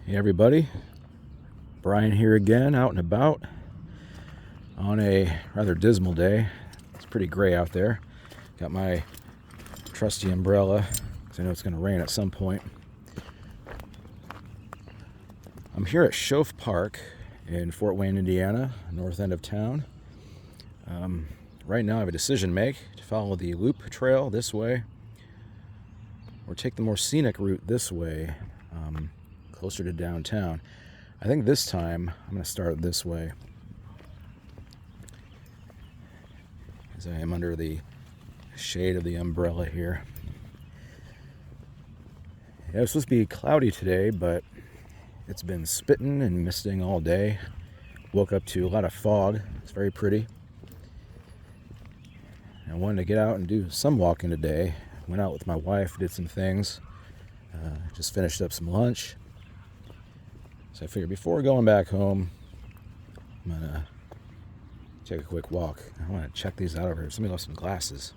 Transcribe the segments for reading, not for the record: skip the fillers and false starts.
Hey everybody, Bryan here again, out and about on a rather dismal day. It's pretty gray out there. Got my trusty umbrella because I know it's going to rain at some point. I'm here at Shoaff Park in Fort Wayne, Indiana, north end of town. Right now I have a decision to make to follow the loop trail this way or take the more scenic route this way, closer to downtown. I think this time I'm going to start this way, as I am under the shade of the umbrella here. Yeah, it was supposed to be cloudy today, but it's been spitting and misting all day. Woke up to a lot of fog. It's very pretty. I wanted to get out and do some walking today. Went out with my wife, did some things. Just finished up some lunch. So I figured before going back home, I'm gonna take a quick walk. I want to check these out over here. Somebody left some glasses.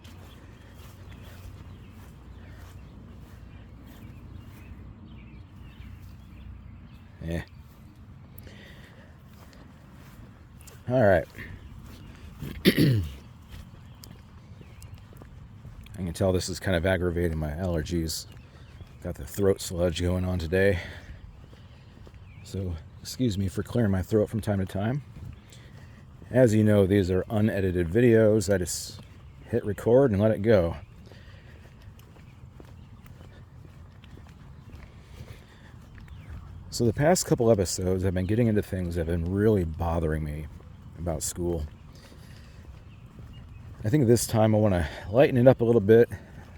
Yeah. All right. I can tell this is kind of aggravating my allergies. Got the throat sludge going on today. So excuse me for clearing my throat from time to time. As you know, these are unedited videos. I just hit record and let it go. So the past couple episodes, I've been getting into things that have been really bothering me about school. I think this time I want to lighten it up a little bit.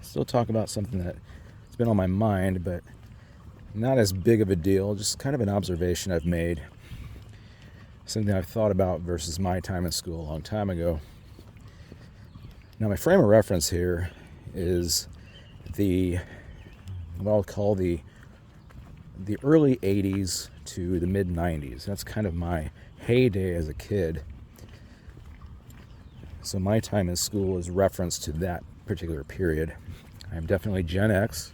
Still talk about something that's been on my mind, but not as big of a deal. Just kind of an observation I've made. Something I've thought about versus my time in school a long time ago. Now, my frame of reference here is what I'll call the early 80s to the mid 90s. That's kind of my heyday as a kid. So my time in school is reference to that particular period. I'm definitely Gen X.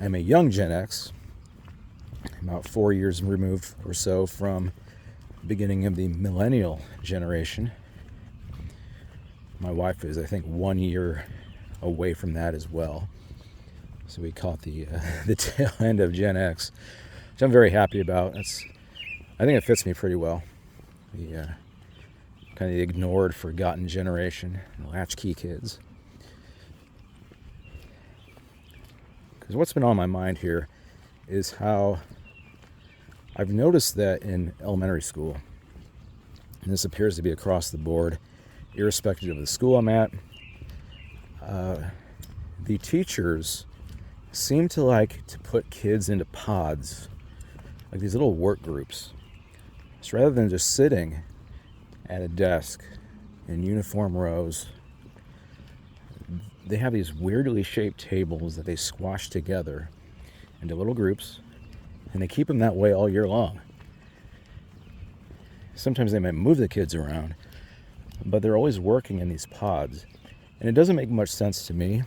I'm a young Gen X, about 4 years removed or so from the beginning of the millennial generation. My wife is, I think, 1 year away from that as well. So we caught the tail end of Gen X, which I'm very happy about. I think it fits me pretty well. The kind of the ignored, forgotten generation, latchkey kids. Because what's been on my mind here is how I've noticed that in elementary school, and this appears to be across the board, irrespective of the school I'm at, the teachers seem to like to put kids into pods, like these little work groups. So rather than just sitting at a desk in uniform rows, they have these weirdly shaped tables that they squash together into little groups, and they keep them that way all year long. Sometimes they might move the kids around, but they're always working in these pods. And it doesn't make much sense to me.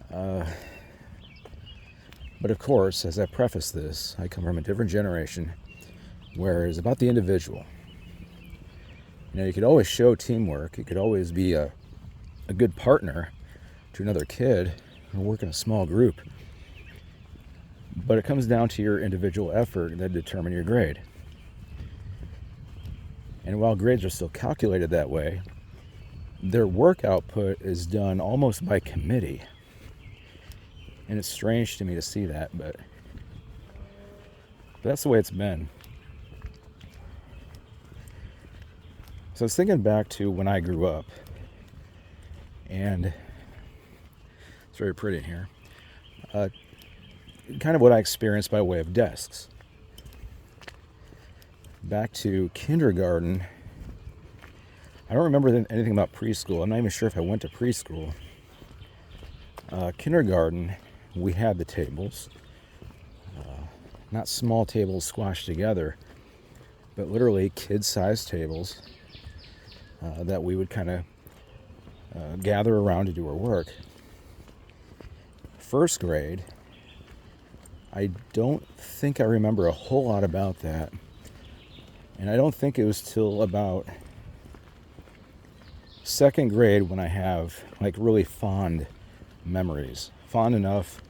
But of course, as I preface this, I come from a different generation where it's about the individual. You know, you could always show teamwork. You could always be a good partner to another kid or work in a small group. But it comes down to your individual effort that determine your grade. And while grades are still calculated that way, their work output is done almost by committee. And it's strange to me to see that, but that's the way it's been. So I was thinking back to when I grew up, and it's very pretty in here. Kind of what I experienced by way of desks. Back to kindergarten, I don't remember anything about preschool. I'm not even sure if I went to preschool. Kindergarten, we had the tables, not small tables squashed together, but literally kid-sized tables that we would kind of gather around to do our work. First grade, I don't think I remember a whole lot about that. And I don't think it was till about second grade when I have like really fond memories. Fond enough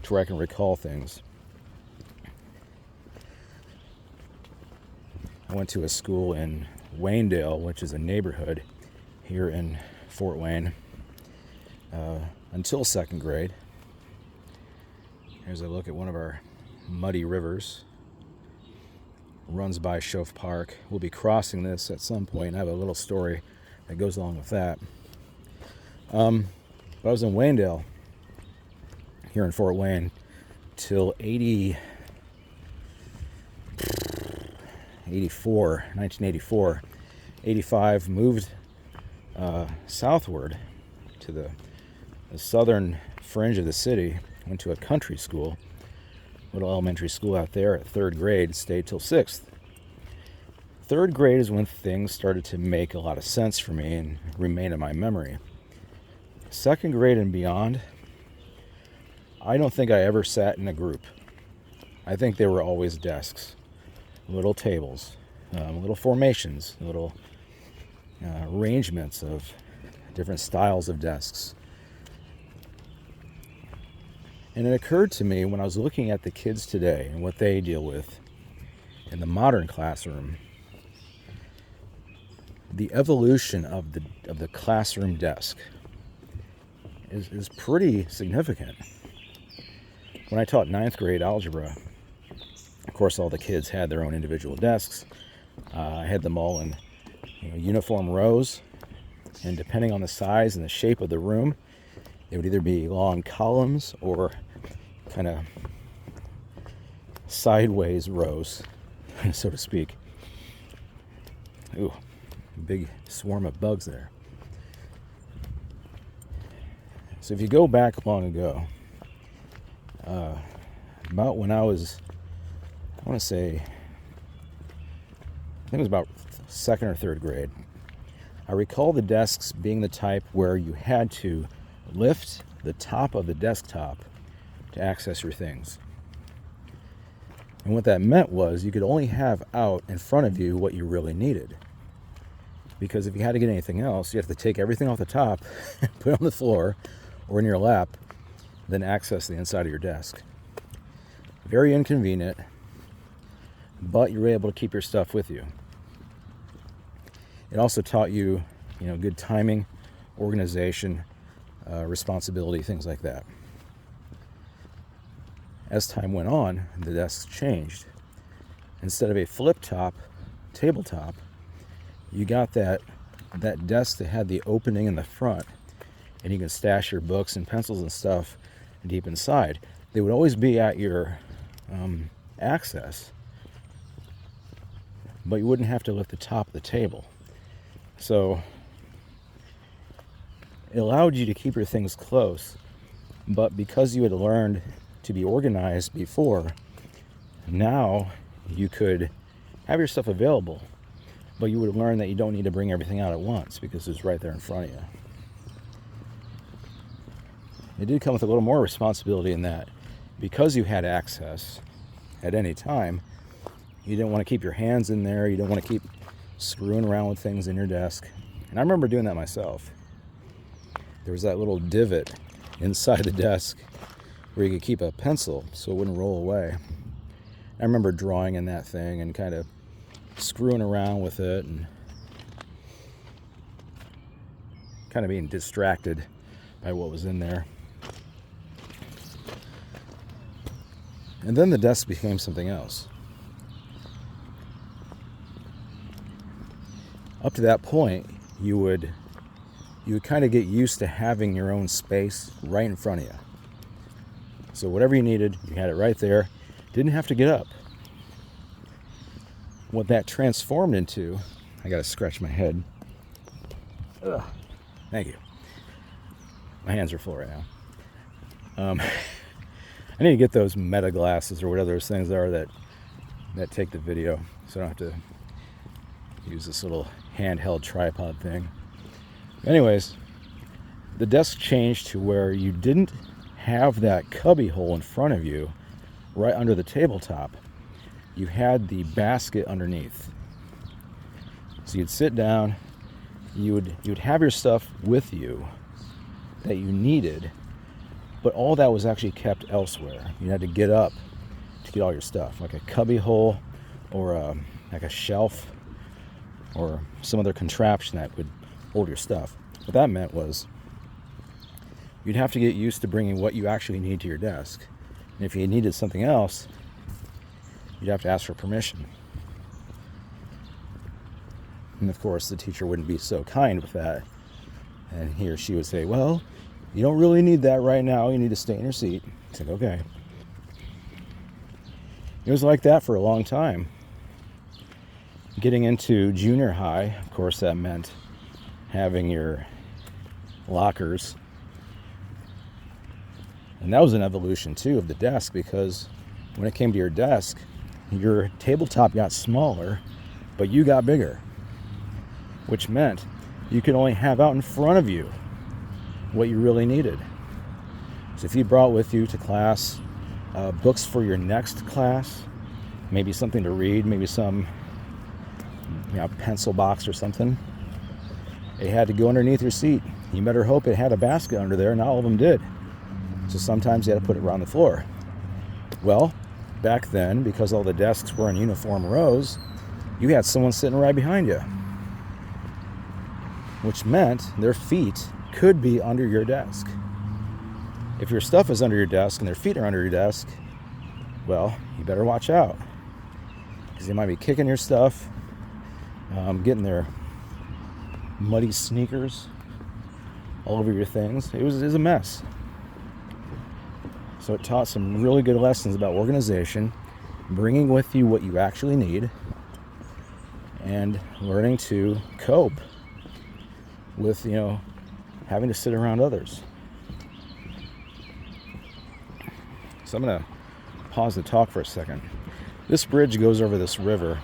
to where I can recall things. I went to a school in Waynedale, which is a neighborhood here in Fort Wayne, until second grade. Here's a look at one of our muddy rivers. Runs by Shoaff Park. We'll be crossing this at some point. I have a little story that goes along with that. But I was in Waynedale, here in Fort Wayne, till 1984. 85, moved southward to the southern fringe of the city. Went to a country school, little elementary school out there at third grade, stayed till sixth. Third grade is when things started to make a lot of sense for me and remain in my memory. Second grade and beyond, I don't think I ever sat in a group. I think they were always desks, little tables, little formations, little arrangements of different styles of desks. And it occurred to me when I was looking at the kids today and what they deal with in the modern classroom, the evolution of the classroom desk is pretty significant. When I taught ninth grade algebra, of course, all the kids had their own individual desks. I had them all in uniform rows, and depending on the size and the shape of the room, it would either be long columns or kind of sideways rows, so to speak. Ooh, big swarm of bugs there. So if you go back long ago, about when I was, I want to say, I think it was about second or third grade, I recall the desks being the type where you had to lift the top of the desktop to access your things. And what that meant was you could only have out in front of you what you really needed. Because if you had to get anything else, you have to take everything off the top, put it on the floor or in your lap, then access the inside of your desk. Very inconvenient, but you were able to keep your stuff with you. It also taught you, good timing, organization, responsibility, things like that. As time went on, the desks changed. Instead of a flip-top tabletop, you got that desk that had the opening in the front, and you can stash your books and pencils and stuff deep inside. They would always be at your access, but you wouldn't have to lift the top of the table. So it allowed you to keep your things close, but because you had learned to be organized before, now you could have your stuff available, but you would have learned that you don't need to bring everything out at once because it's right there in front of you. It did come with a little more responsibility in that because you had access at any time, you didn't want to keep your hands in there, you don't want to keep screwing around with things in your desk. And I remember doing that myself. There was that little divot inside the desk where you could keep a pencil so it wouldn't roll away. I remember drawing in that thing and kind of screwing around with it and kind of being distracted by what was in there. And then the desk became something else. Up to that point, you would kind of get used to having your own space right in front of you. So whatever you needed, you had it right there. Didn't have to get up. What that transformed into, I gotta scratch my head. Ugh. Thank you. My hands are full right now. I need to get those meta glasses or whatever those things are that take the video, so I don't have to use this little handheld tripod thing. Anyways, the desk changed to where you didn't have that cubby hole in front of you right under the tabletop, you had the basket underneath. So you'd sit down, you'd have your stuff with you that you needed, but all that was actually kept elsewhere. You had to get up to get all your stuff, like a cubby hole or like a shelf or some other contraption that would hold your stuff. What that meant was you'd have to get used to bringing what you actually need to your desk. And if you needed something else, you'd have to ask for permission. And of course, the teacher wouldn't be so kind with that. And he or she would say, well, you don't really need that right now. You need to stay in your seat. I said, okay. It was like that for a long time. Getting into junior high, of course, that meant having your lockers. And that was an evolution, too, of the desk, because when it came to your desk, your tabletop got smaller, but you got bigger, which meant you could only have out in front of you what you really needed. So if you brought with you to class books for your next class, maybe something to read, maybe some pencil box or something, it had to go underneath your seat. You better hope it had a basket under there. Not all of them did. So sometimes you had to put it around the floor. Well, back then, because all the desks were in uniform rows, you had someone sitting right behind you, which meant their feet could be under your desk. If your stuff is under your desk and their feet are under your desk, well, you better watch out, because they might be kicking your stuff, getting their muddy sneakers all over your things. It was a mess. So it taught some really good lessons about organization, bringing with you what you actually need, and learning to cope with, having to sit around others. So I'm going to pause the talk for a second. This bridge goes over this river,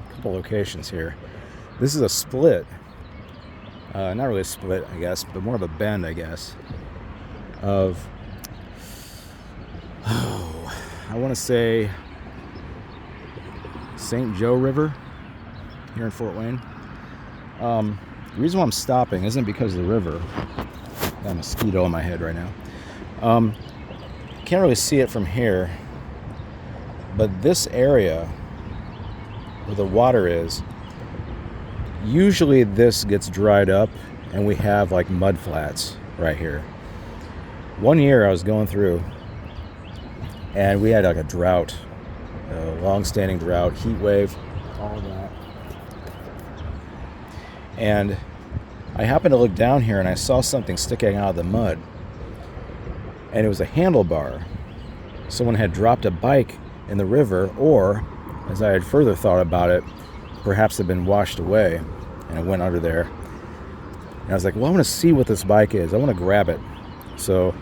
a couple locations here. This is a split, not really a split, I guess, but more of a bend, I guess, of, I want to say St. Joe River here in Fort Wayne. The reason why I'm stopping isn't because of the river. Got a mosquito on my head right now. Can't really see it from here, but this area where the water is, usually this gets dried up and we have like mud flats right here. One year I was going through and we had like a drought, a long-standing drought, heat wave, all of that. And I happened to look down here and I saw something sticking out of the mud. And it was a handlebar. Someone had dropped a bike in the river, or, as I had further thought about it, perhaps had been washed away and it went under there. And I was like, well, I want to see what this bike is. I want to grab it. So,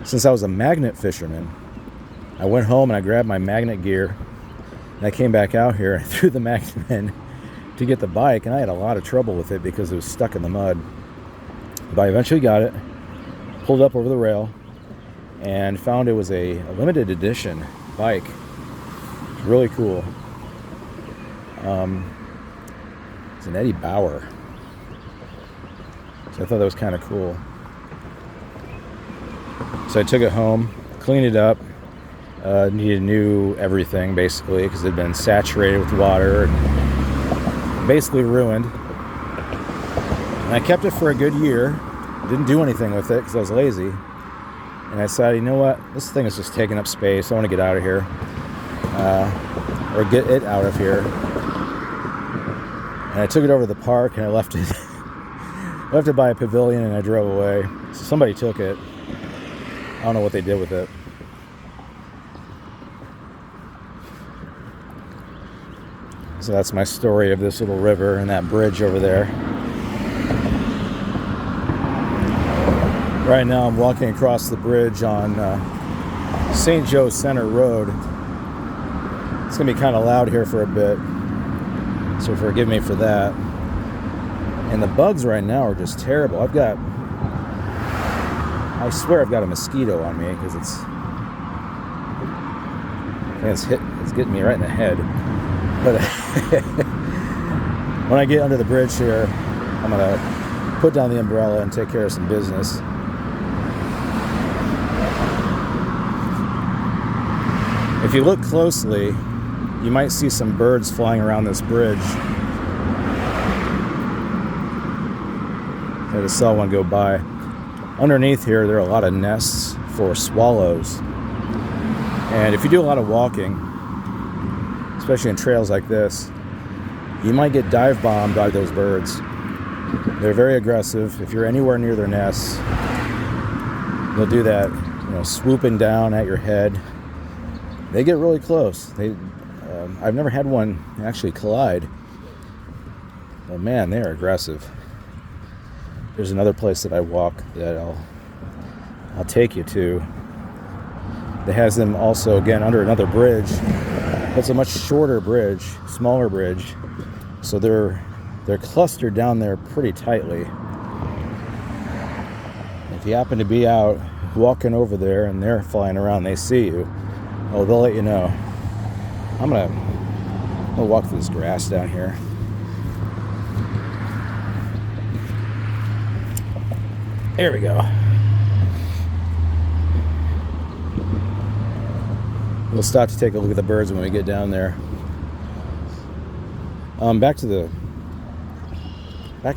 since I was a magnet fisherman, I went home and I grabbed my magnet gear and I came back out here and threw the magnet in to get the bike, and I had a lot of trouble with it because it was stuck in the mud. But I eventually got it, pulled up over the rail, and found it was a limited edition bike. Really cool. It's an Eddie Bauer. So I thought that was kind of cool. So I took it home, cleaned it up, needed new everything basically because it had been saturated with water, basically ruined. And I kept it for a good year. Didn't do anything with it because I was lazy. And I decided, you know what? This thing is just taking up space. I want to get out of here. Or get it out of here. And I took it over to the park and I left it. Left it by a pavilion and I drove away. So somebody took it. I don't know what they did with it. So that's my story of this little river and that bridge over there. Right now I'm walking across the bridge on St. Joe Center Road. It's going to be kind of loud here for a bit, so forgive me for that. And the bugs right now are just terrible. I swear I've got a mosquito on me because And it's getting me right in the head. But when I get under the bridge here, I'm gonna put down the umbrella and take care of some business. If you look closely, you might see some birds flying around this bridge. I just saw one go by. Underneath here, there are a lot of nests for swallows. And if you do a lot of walking, especially in trails like this, you might get dive bombed by those birds. They're very aggressive. If you're anywhere near their nests, they'll do that, swooping down at your head. They get really close. I've never had one actually collide. But man, they are aggressive. There's another place that I walk that I'll take you to. That has them also, again, under another bridge. It's a much shorter bridge, smaller bridge. So they're clustered down there pretty tightly. If you happen to be out walking over there and they're flying around, they see you, they'll let you know. I'm gonna walk through this grass down here. There we go. We'll stop to take a look at the birds when we get down there. Back to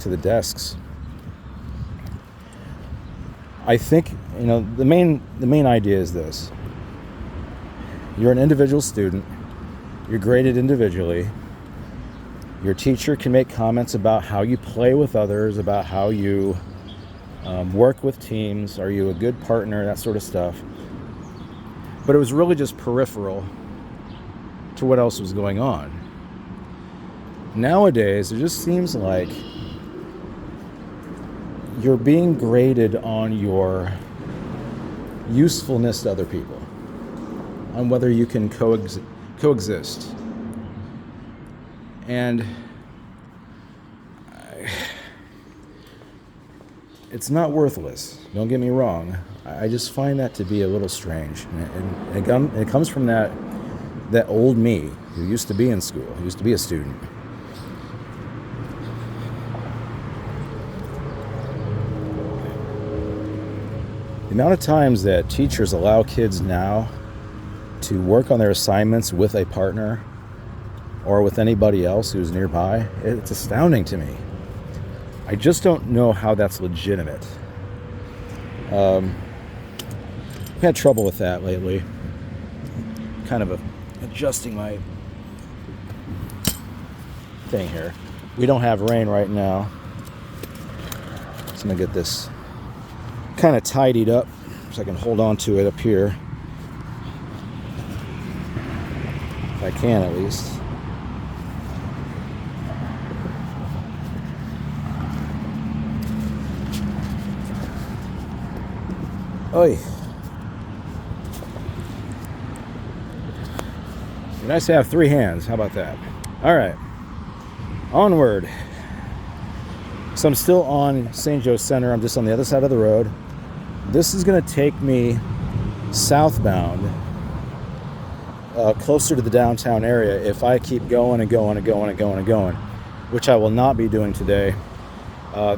the desks. I think the main idea is this: you're an individual student. You're graded individually. Your teacher can make comments about how you play with others, about how you work with teams. Are you a good partner? That sort of stuff. But it was really just peripheral to what else was going on. Nowadays, it just seems like you're being graded on your usefulness to other people, on whether you can coexist. And it's not worthless, don't get me wrong. I just find that to be a little strange. And it comes from that old me who used to be in school, who used to be a student. The amount of times that teachers allow kids now to work on their assignments with a partner or with anybody else who's nearby, it's astounding to me. I just don't know how that's legitimate. I've had trouble with that lately. Kind of adjusting my thing here. We don't have rain right now. So I'm gonna get this kind of tidied up so I can hold on to it up here. If I can, at least. Oi. Be nice to have three hands. How about that? All right. Onward. So I'm still on St. Joe Center. I'm just on the other side of the road. This is going to take me southbound, closer to the downtown area if I keep going and going and going and going and going, which I will not be doing today.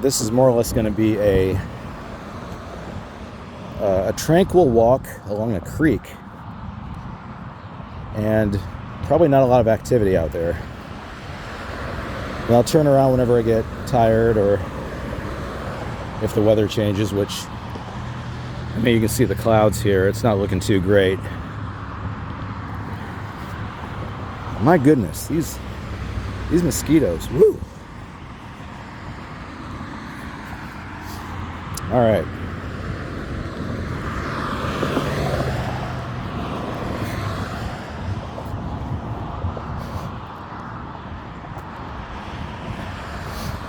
This is more or less going to be a tranquil walk along a creek, and probably not a lot of activity out there. And I'll turn around whenever I get tired or if the weather changes, which, I mean, you can see the clouds here. It's not looking too great. My goodness, these mosquitoes. Woo! All right.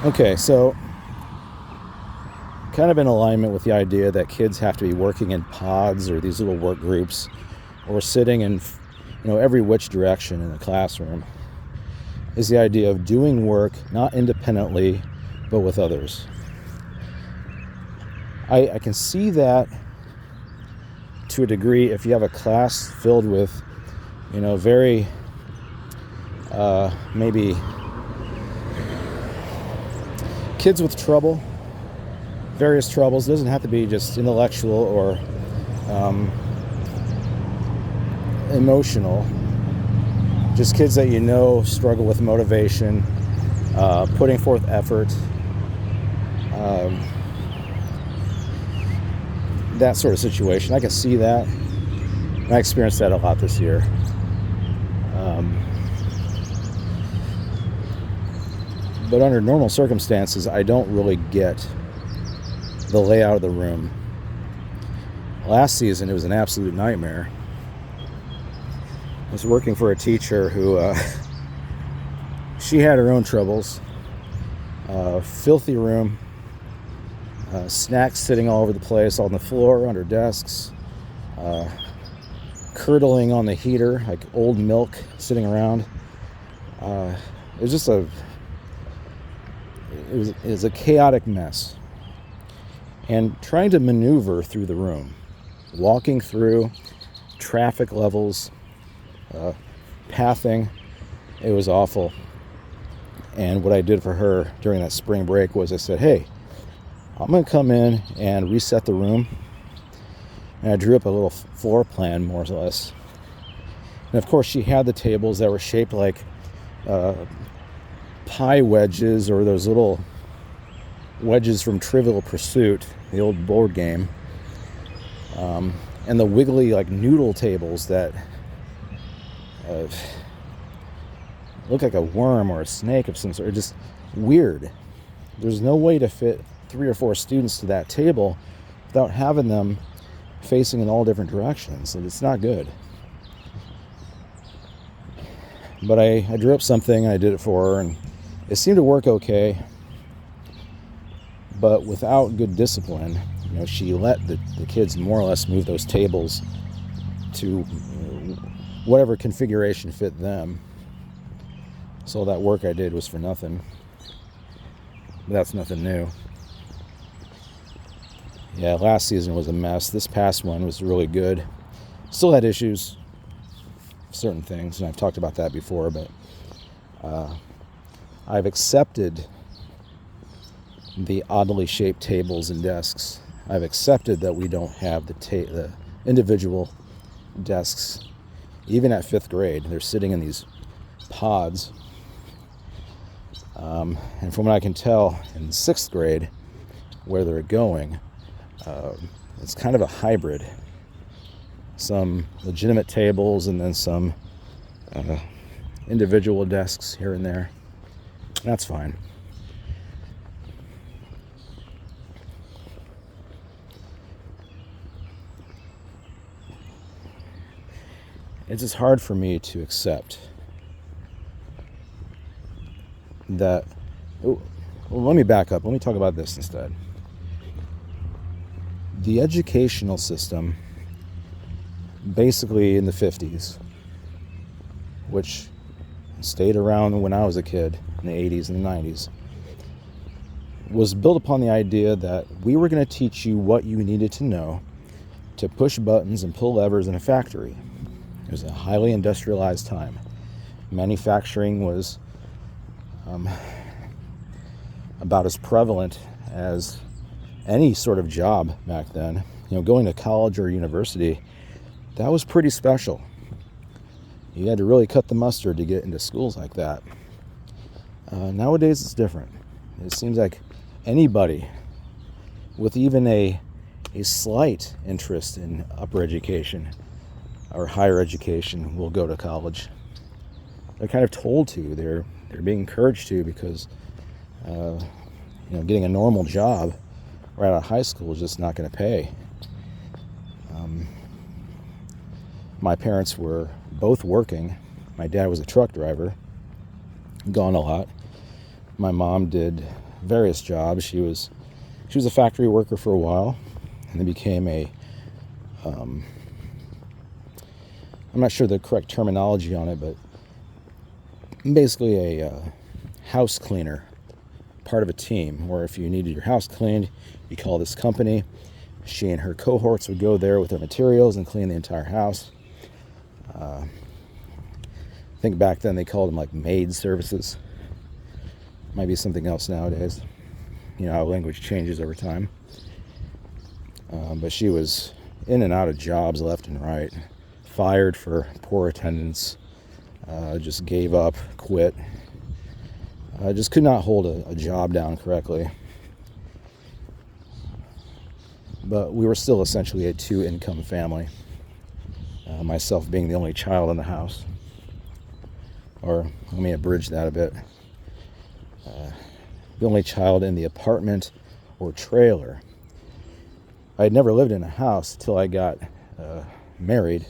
Okay, so kind of in alignment with the idea that kids have to be working in pods or these little work groups, or sitting in every which direction in the classroom, is the idea of doing work not independently but with others. I can see that to a degree if you have a class filled with very maybe kids with trouble, various troubles. It doesn't have to be just intellectual or emotional. Just kids that struggle with motivation, putting forth effort, that sort of situation. I can see that. And I experienced that a lot this year. But under normal circumstances, I don't really get the layout of the room. Last season, it was an absolute nightmare. I was working for a teacher who, she had her own troubles. Filthy room, snacks sitting all over the place, on the floor, under desks, curdling on the heater, like old milk sitting around. It was just it was a chaotic mess. And trying to maneuver through the room, walking through, traffic levels, pathing, it was awful. And what I did for her during that spring break was I said, hey, I'm going to come in and reset the room. And I drew up a little floor plan, more or less. And of course, she had the tables that were shaped like pie wedges, or those little wedges from Trivial Pursuit, the old board game. And the wiggly, like, noodle tables that look like a worm or a snake of some sort. Just weird. There's no way to fit 3 or 4 students to that table without having them facing in all different directions. And it's not good. But I drew up something, and I did it for her, and it seemed to work okay. But without good discipline, she let the kids more or less move those tables to whatever configuration fit them. So that work I did was for nothing. But that's nothing new. Yeah, last season was a mess. This past one was really good. Still had issues, certain things, and I've talked about that before, but I've accepted the oddly shaped tables and desks. I've accepted that we don't have the individual desks. Even at 5th grade, they're sitting in these pods. And from what I can tell, in 6th grade, where they're going, it's kind of a hybrid. Some legitimate tables and then some individual desks here and there. That's fine. It's just hard for me to accept that. Well, let me back up. Let me talk about this instead. The educational system, basically in the 50s, which stayed around when I was a kid in the 80s and the 90s, was built upon the idea that we were going to teach you what you needed to know to push buttons and pull levers in a factory. It was a highly industrialized time. Manufacturing was about as prevalent as any sort of job back then. Going to college or university, that was pretty special. You had to really cut the mustard to get into schools like that. Nowadays it's different. It seems like anybody with even a slight interest in upper education or higher education will go to college. They're kind of told to. They're being encouraged to, because getting a normal job right out of high school is just not going to pay. My parents were both working. My dad was a truck driver, gone a lot. My mom did various jobs. She was a factory worker for a while, and then became I'm not sure the correct terminology on it, but basically a house cleaner, part of a team, where if you needed your house cleaned, you call this company. She and her cohorts would go there with their materials and clean the entire house. I think back then they called them like maid services. Might be something else nowadays. You know how language changes over time. But she was in and out of jobs left and right. Fired for poor attendance. Just gave up, quit. Just could not hold a job down correctly. But we were still essentially a two-income family. Myself being the only child in the house. Or let me abridge that a bit. The only child in the apartment or trailer. I had never lived in a house until I got married.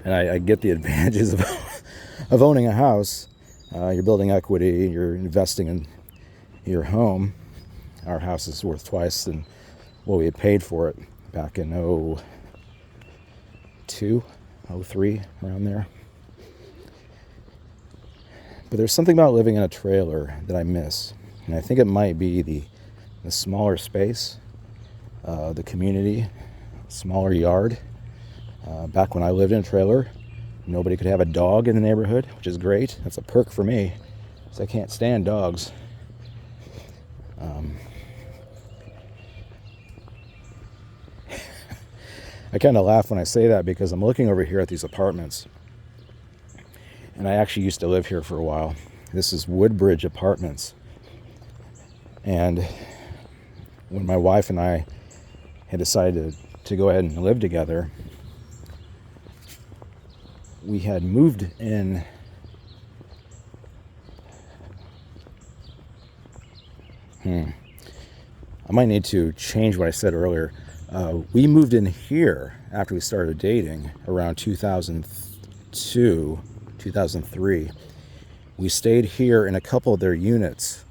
And I get the advantages of owning a house. You're building equity, you're investing in your home. Our house is worth twice than what we had paid for it back in 02, 03, around there. But there's something about living in a trailer that I miss. And I think it might be the smaller space, the community, smaller yard. Back when I lived in a trailer, nobody could have a dog in the neighborhood, which is great. That's a perk for me, because I can't stand dogs. I kind of laugh when I say that because I'm looking over here at these apartments. And I actually used to live here for a while. This is Woodbridge Apartments. And when my wife and I had decided to go ahead and live together, we had moved in I might need to change what I said earlier. We moved in here after we started dating around 2002, 2003. We stayed here in a couple of their units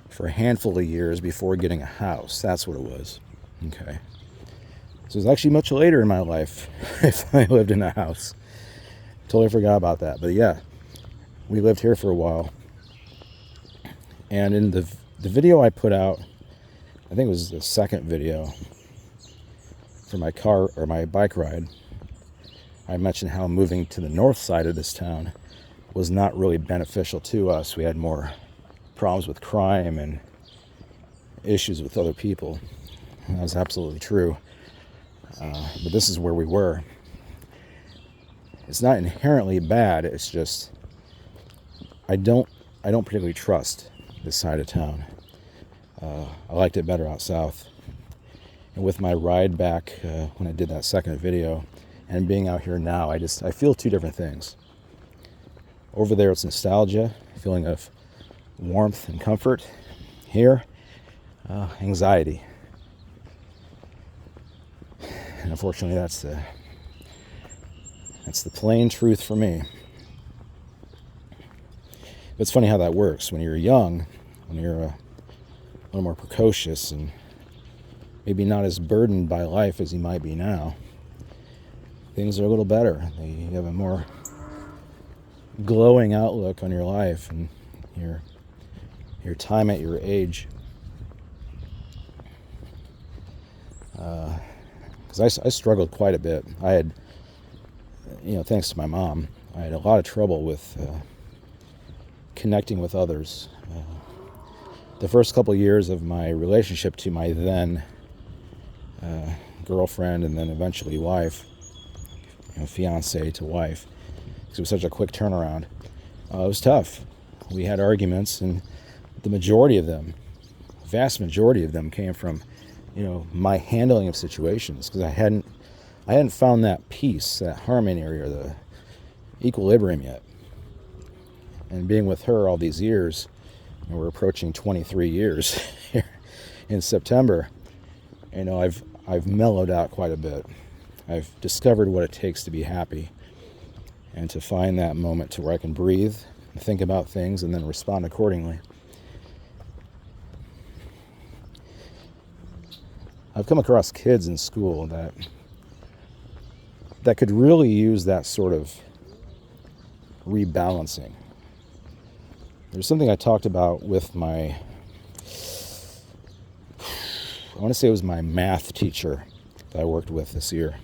for a handful of years before getting a house. That's what it was. Okay. So it was actually much later in my life if I lived in a house. Totally forgot about that. But yeah, we lived here for a while. And in the video I put out, I think it was the second video for my car or my bike ride, I mentioned how moving to the north side of this town was not really beneficial to us. We had more problems with crime and issues with other people. And that was absolutely true. But this is where we were. It's not inherently bad. It's just I don't particularly trust this side of town. I liked it better out south. And with my ride back when I did that second video and being out here now, I feel two different things. Over there it's nostalgia, a feeling of warmth and comfort. Here, anxiety. And unfortunately that's the plain truth for me. But it's funny how that works. When you're young, when you're a little more precocious and maybe not as burdened by life as you might be now, things are a little better. You have a more glowing outlook on your life and your time at your age. Because I struggled quite a bit. I had, thanks to my mom, I had a lot of trouble with connecting with others. The first couple of years of my relationship to my then girlfriend and then eventually wife, fiance to wife, because it was such a quick turnaround, it was tough. We had arguments, and the vast majority of them came from my handling of situations, because I hadn't found that peace, that harmony or the equilibrium yet. And being with her all these years, and we're approaching 23 years here in September, I've mellowed out quite a bit. I've discovered what it takes to be happy and to find that moment to where I can breathe, think about things, and then respond accordingly. I've come across kids in school that could really use that sort of rebalancing. There's something I talked about with I want to say it was my math teacher that I worked with this year.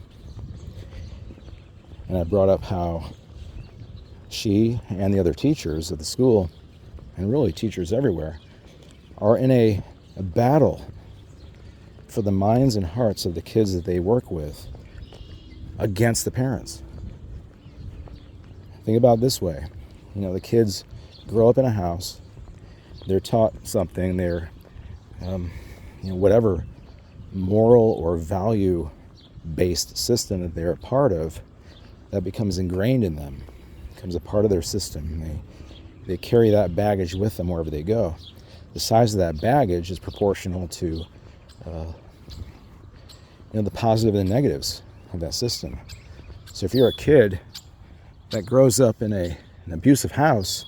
And I brought up how she and the other teachers at the school, and really teachers everywhere, are in a battle for the minds and hearts of the kids that they work with against the parents. Think about it this way. The kids grow up in a house, they're taught something, they're, whatever moral or value-based system that they're a part of, that becomes ingrained in them, becomes a part of their system. They carry that baggage with them wherever they go. The size of that baggage is proportional to the positive and the negatives of that system. So if you're a kid that grows up in an abusive house,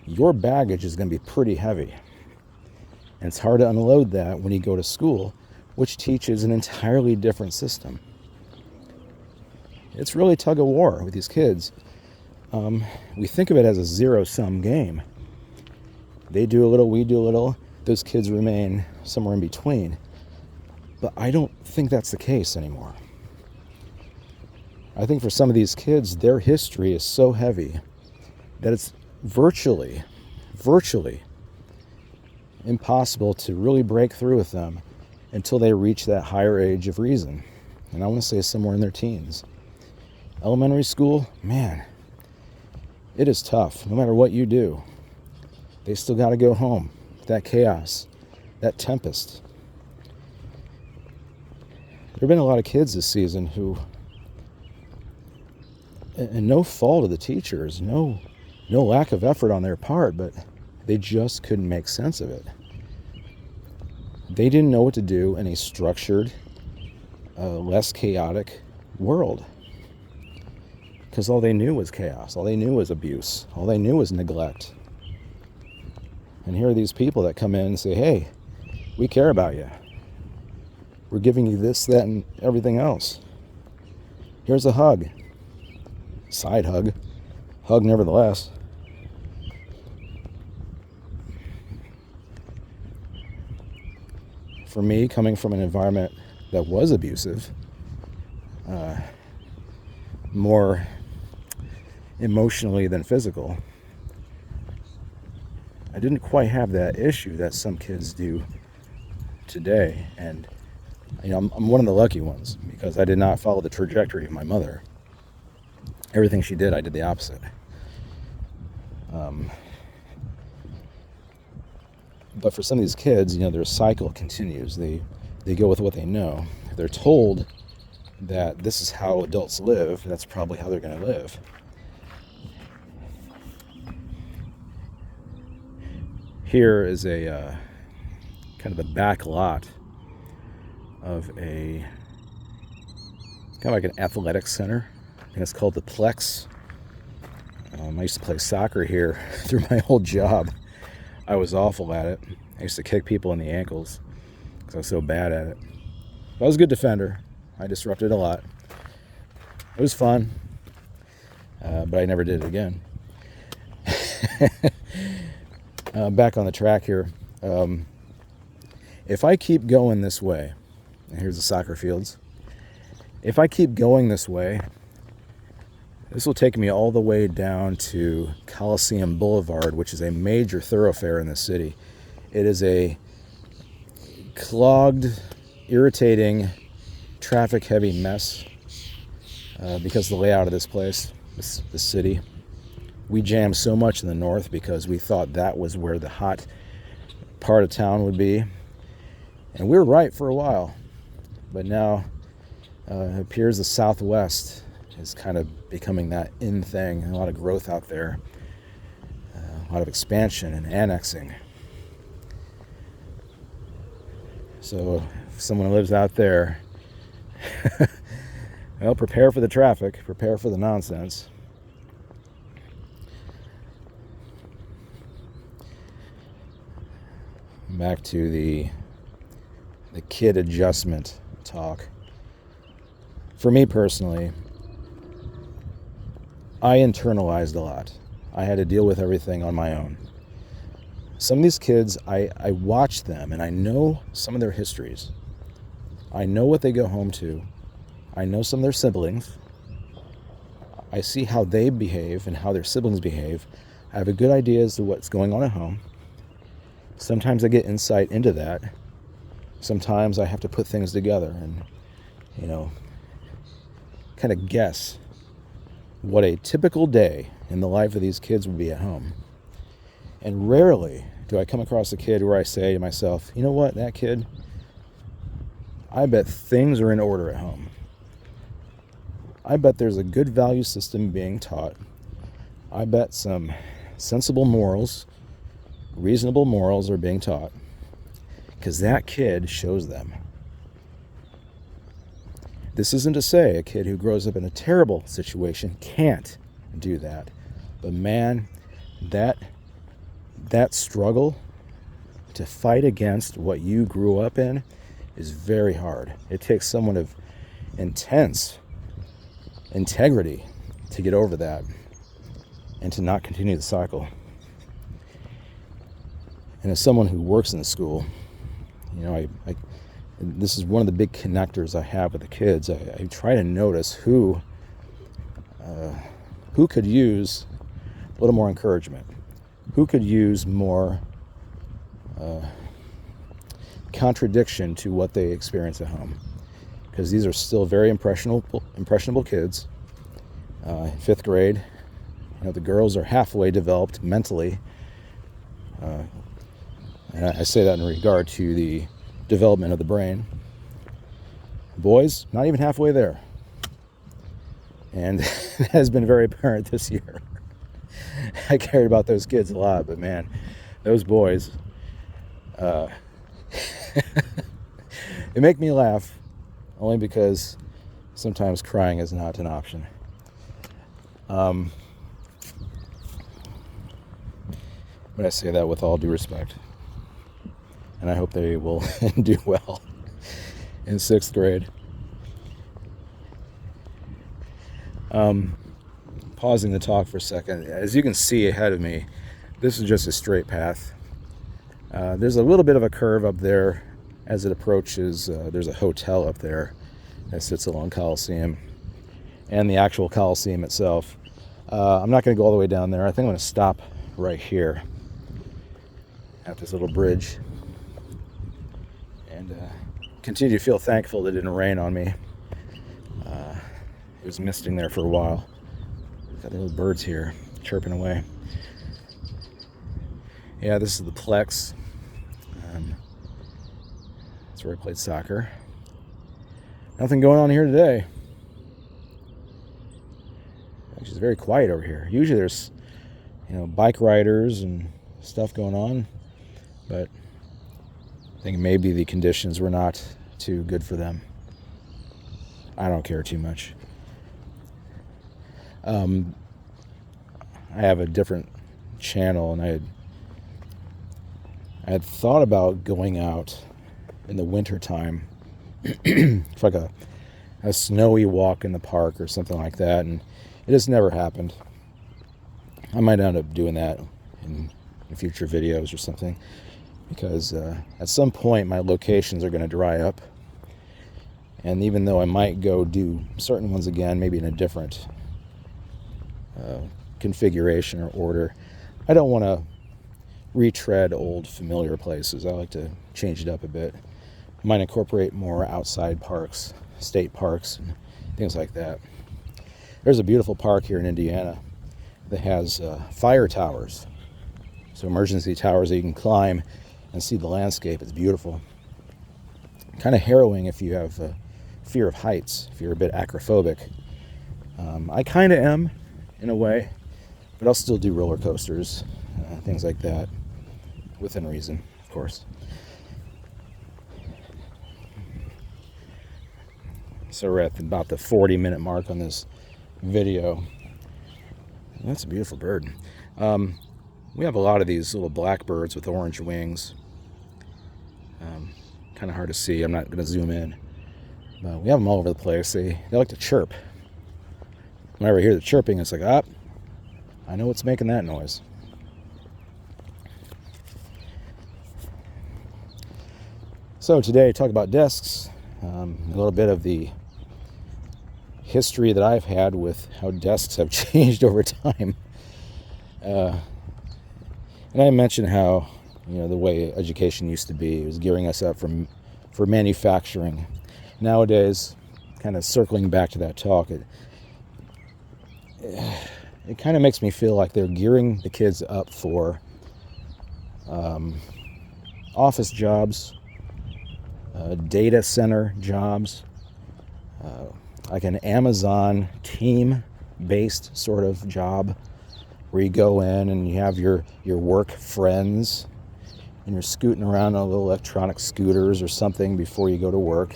your baggage is going to be pretty heavy. And it's hard to unload that when you go to school, which teaches an entirely different system. It's really tug of war with these kids. We think of it as a zero-sum game. They do a little, we do a little. Those kids remain somewhere in between. But I don't think that's the case anymore. I think for some of these kids, their history is so heavy that it's virtually impossible to really break through with them until they reach that higher age of reason. And I want to say somewhere in their teens. Elementary school, man, it is tough. No matter what you do, they still got to go home. That chaos, that tempest. There have been a lot of kids this season who, and no fault of the teachers, no lack of effort on their part, but they just couldn't make sense of it. They didn't know what to do in a structured, less chaotic world. Because all they knew was chaos. All they knew was abuse. All they knew was neglect. And here are these people that come in and say, hey, we care about you. We're giving you this, that, and everything else. Here's a hug. Side hug. Hug nevertheless. For me, coming from an environment that was abusive, more emotionally than physical, I didn't quite have that issue that some kids do today. And I'm one of the lucky ones because I did not follow the trajectory of my mother. Everything she did, I did the opposite. But for some of these kids, their cycle continues. They go with what they know. If they're told that this is how adults live, that's probably how they're going to live. Here is a kind of the back lot of a kind of like an athletics center. I think it's called the Plex. I used to play soccer here through my old job. I was awful at it. I used to kick people in the ankles because I was so bad at it. But I was a good defender. I disrupted a lot. It was fun, but I never did it again. Back on the track here. If I keep going this way, and here's the soccer fields. If I keep going this way, this will take me all the way down to Coliseum Boulevard, which is a major thoroughfare in the city. It is a clogged, irritating, traffic-heavy mess because of the layout of this place, this city. We jammed so much in the north because we thought that was where the hot part of town would be. And we were right for a while. But now it appears the Southwest is kind of becoming that in thing. A lot of growth out there. A lot of expansion and annexing. So if someone lives out there, well, prepare for the traffic. Prepare for the nonsense. Back to the kid adjustment talk. For me personally, I internalized a lot. I had to deal with everything on my own. Some of these kids, I watch them and I know some of their histories. I know what they go home to. I know some of their siblings. I see how they behave and how their siblings behave. I have a good idea as to what's going on at home. Sometimes I get insight into that. Sometimes I have to put things together and, kind of guess what a typical day in the life of these kids would be at home. And rarely do I come across a kid where I say to myself, you know what, that kid, I bet things are in order at home. I bet there's a good value system being taught. I bet some sensible morals, reasonable morals are being taught. Because that kid shows them. This isn't to say a kid who grows up in a terrible situation can't do that. But man, that struggle to fight against what you grew up in is very hard. It takes someone of intense integrity to get over that and to not continue the cycle. And as someone who works in the school, this is one of the big connectors I have with the kids. I try to notice who could use a little more encouragement, who could use more contradiction to what they experience at home, because these are still very impressionable kids. Fifth grade, the girls are halfway developed mentally. And I say that in regard to the development of the brain. Boys, not even halfway there. And that has been very apparent this year. I cared about those kids a lot, but man, those boys, they make me laugh only because sometimes crying is not an option. But I say that with all due respect. And I hope they will do well in 6th grade. Pausing the talk for a second. As you can see ahead of me, this is just a straight path. There's a little bit of a curve up there as it approaches. There's a hotel up there that sits along Coliseum and the actual Coliseum itself. I'm not going to go all the way down there. I think I'm going to stop right here at this little bridge and continue to feel thankful that it didn't rain on me. It was misting there for a while. Got little birds here chirping away. Yeah, this is the Plex. That's where I played soccer. Nothing going on here today. It's very quiet over here. Usually there's, bike riders and stuff going on, but I think maybe the conditions were not too good for them. I don't care too much. I have a different channel, and I had thought about going out in the winter time for like a snowy walk in the park or something like that, and it just never happened. I might end up doing that in future videos or something, because at some point my locations are going to dry up, and even though I might go do certain ones again, maybe in a different configuration or order, I don't want to retread old familiar places. I like to change it up a bit. I might incorporate more outside parks, state parks, and things like that. There's a beautiful park here in Indiana that has fire towers, so emergency towers that you can climb and see the landscape. It's beautiful. Kind of harrowing if you have fear of heights, if you're a bit acrophobic. I kind of am, in a way, but I'll still do roller coasters, things like that, within reason, of course. So we're at about the 40-minute mark on this video. That's a beautiful bird. We have a lot of these little blackbirds with orange wings. Kind of hard to see. I'm not going to zoom in. But we have them all over the place. They like to chirp. Whenever I hear the chirping, it's like, I know what's making that noise. So today, talk about desks. A little bit of the history that I've had with how desks have changed over time. And I mentioned how, the way education used to be, it was gearing us up for manufacturing. Nowadays, kind of circling back to that talk, it kind of makes me feel like they're gearing the kids up for office jobs, data center jobs, like an Amazon team-based sort of job where you go in and you have your work friends and you're scooting around on little electronic scooters or something before you go to work.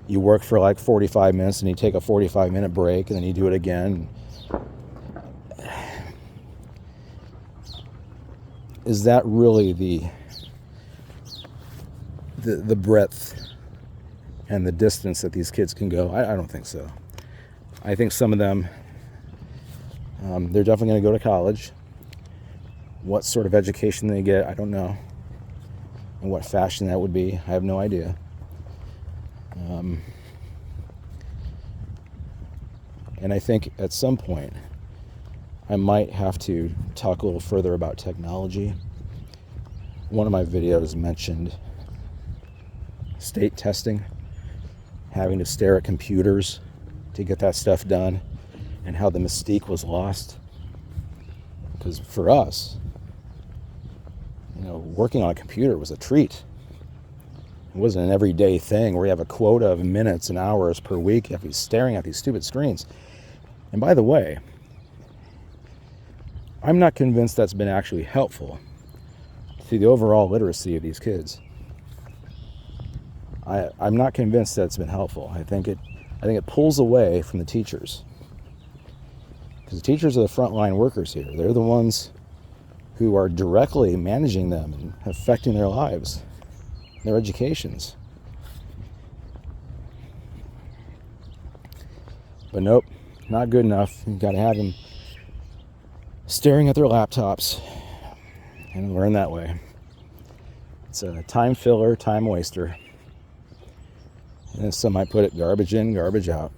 You work for like 45 minutes and you take a 45-minute break and then you do it again. Is that really the breadth and the distance that these kids can go? I don't think so. I think some of them, they're definitely going to go to college. What sort of education they get, I don't know. In what fashion that would be, I have no idea. And I think at some point, I might have to talk a little further about technology. One of my videos mentioned state testing, having to stare at computers to get that stuff done, and how the mystique was lost. Because for us, working on a computer was a treat. It wasn't an everyday thing where you have a quota of minutes and hours per week you have to be staring at these stupid screens. And by the way, I'm not convinced that's been actually helpful to the overall literacy of these kids. I'm not convinced that's been helpful. I think it pulls away from the teachers. Because the teachers are the frontline workers here. They're the ones who are directly managing them and affecting their lives, their educations. But nope, not good enough. You've got to have them staring at their laptops and learn that way. It's a time filler, time waster. And as some might put it, garbage in, garbage out.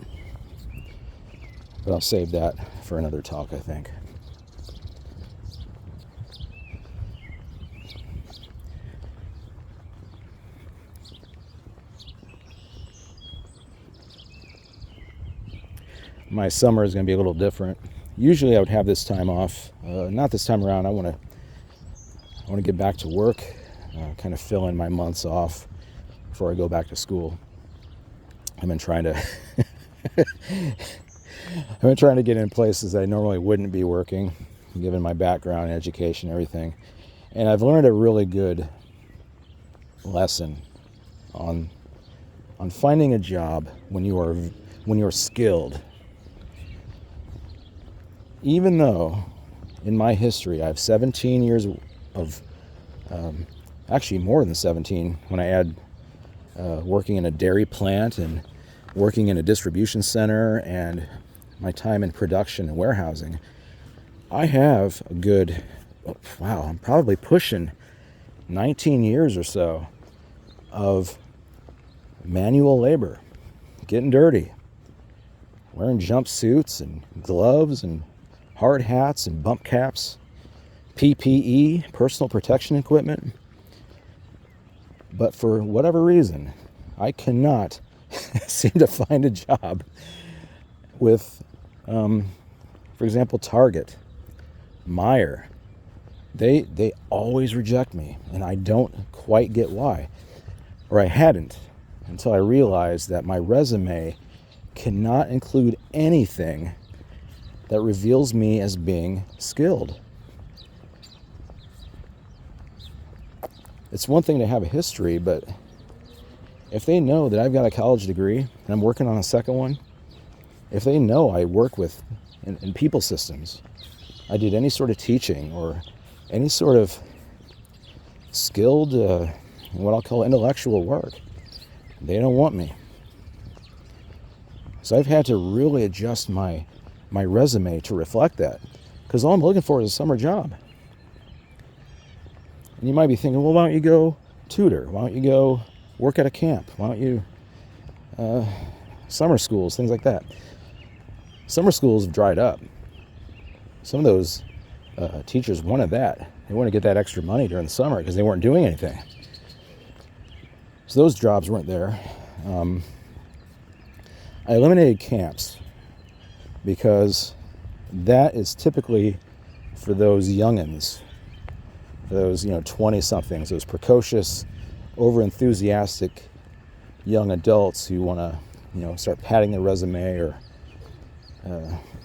But I'll save that for another talk, I think. My summer is going to be a little different. Usually I would have this time off. Not this time around. I want to get back to work, kind of fill in my months off before I go back to school. I've been trying to get in places I normally wouldn't be working, given my background, education, everything. And I've learned a really good lesson on finding a job when you're skilled. Even though in my history I have 17 years of, actually more than 17 when I add working in a dairy plant and working in a distribution center and my time in production and warehousing, I have a good, I'm probably pushing 19 years or so of manual labor, getting dirty, wearing jumpsuits and gloves and hard hats and bump caps, PPE, personal protection equipment. But for whatever reason, I cannot seem to find a job with, for example, Target, Meijer. They always reject me, and I don't quite get why. Or I hadn't until I realized that my resume cannot include anything that reveals me as being skilled. It's one thing to have a history, but if they know that I've got a college degree and I'm working on a second one, if they know I work with in people systems, I did any sort of teaching or any sort of skilled, what I'll call intellectual work, they don't want me. So I've had to really adjust my resume to reflect that, because all I'm looking for is a summer job. And you might be thinking, well, why don't you go tutor? Why don't you go work at a camp? Why don't you summer schools, things like that? Summer schools have dried up. Some of those teachers wanted that. They wanted to get that extra money during the summer because they weren't doing anything. So those jobs weren't there. I eliminated camps because that is typically for those youngins, for those 20-somethings, those precocious, over-enthusiastic young adults who want to start padding their resume, or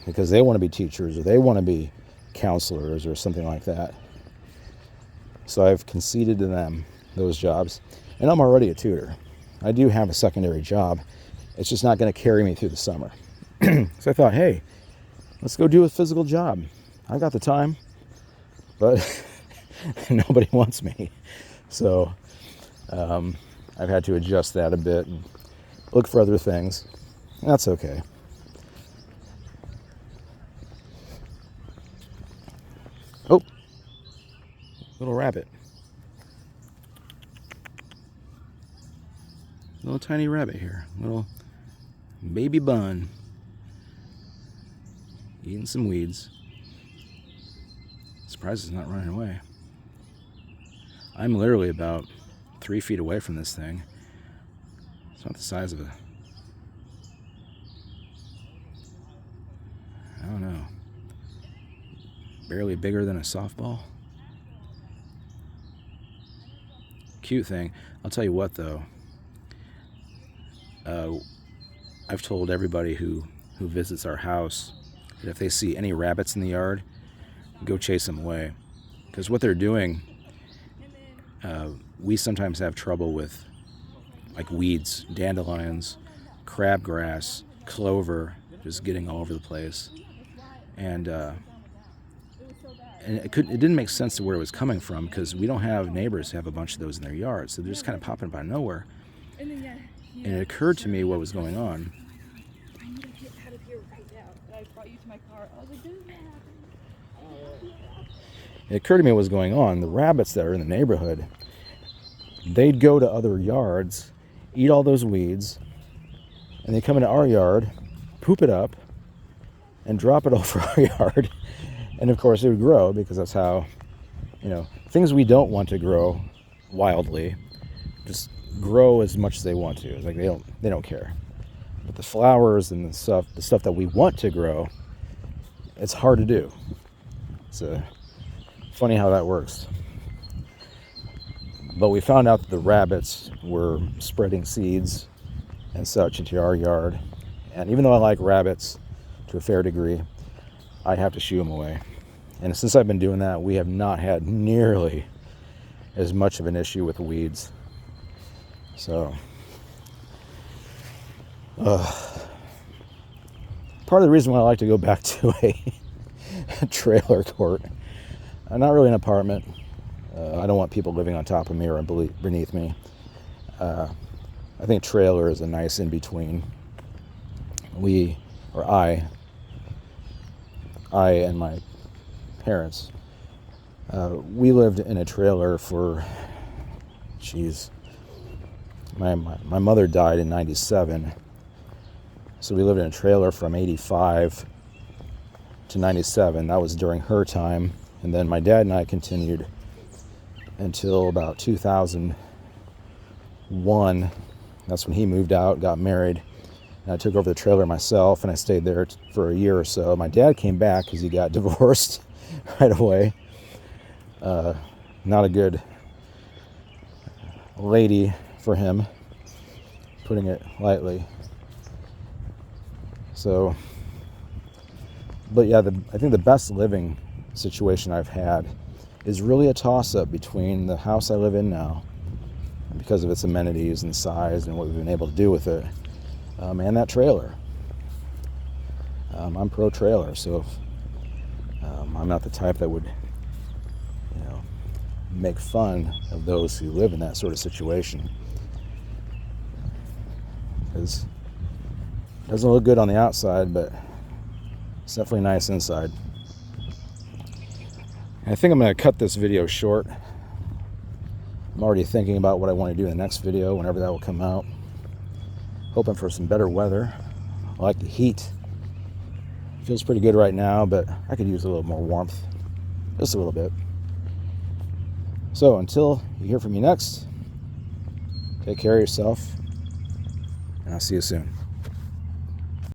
because they want to be teachers or they want to be counselors or something like that. So I've conceded to them those jobs, and I'm already a tutor. I do have a secondary job. It's just not going to carry me through the summer. So I thought, hey, let's go do a physical job. I've got the time, but nobody wants me. So I've had to adjust that a bit and look for other things. That's okay. Oh, little rabbit. Little tiny rabbit here. Little baby bun. Eating some weeds. Surprised it's not running away. I'm literally about 3 feet away from this thing. It's not the size of I don't know, barely bigger than a softball. Cute thing. I'll tell you what though, I've told everybody who visits our house that if they see any rabbits in the yard, go chase them away. Because what they're doing, we sometimes have trouble with like weeds, dandelions, crabgrass, clover, just getting all over the place. And it didn't make sense to where it was coming from, because we don't have neighbors who have a bunch of those in their yards, so they're just kind of popping by nowhere. And it occurred to me what was going on. I need to get out of here right now. And I brought you to my car. I was like, this is not happening. It occurred to me what was going on. The rabbits that are in the neighborhood, they'd go to other yards, eat all those weeds, and they come into our yard, poop it up, and drop it over our yard. And of course it would grow, because that's how, things we don't want to grow wildly just grow as much as they want to. It's like they don't care. But the flowers and the stuff that we want to grow, it's hard to do. It's funny how that works. But we found out that the rabbits were spreading seeds and such into our yard. And even though I like rabbits to a fair degree, I have to shoo them away. And since I've been doing that, we have not had nearly as much of an issue with weeds. So, part of the reason why I like to go back to a trailer court, not really an apartment. I don't want people living on top of me or beneath me. I think trailer is a nice in-between. I and my parents, we lived in a trailer for, my mother died in 97, so we lived in a trailer from 85 to 97. That was during her time, and then my dad and I continued until about 2001. That's when he moved out, got married, and I took over the trailer myself, and I stayed there for a year or so. My dad came back because he got divorced right away. Not a good lady for him, putting it lightly. So, but yeah, I think the best living situation I've had is really a toss-up between the house I live in now, because of its amenities and size and what we've been able to do with it, and that trailer. I'm pro-trailer, so I'm not the type that would, make fun of those who live in that sort of situation, because it doesn't look good on the outside, but it's definitely nice inside. I think I'm going to cut this video short. I'm already thinking about what I want to do in the next video, whenever that will come out. Hoping for some better weather. I like the heat. Feels pretty good right now, but I could use a little more warmth. Just a little bit. So until you hear from me next, take care of yourself, and I'll see you soon.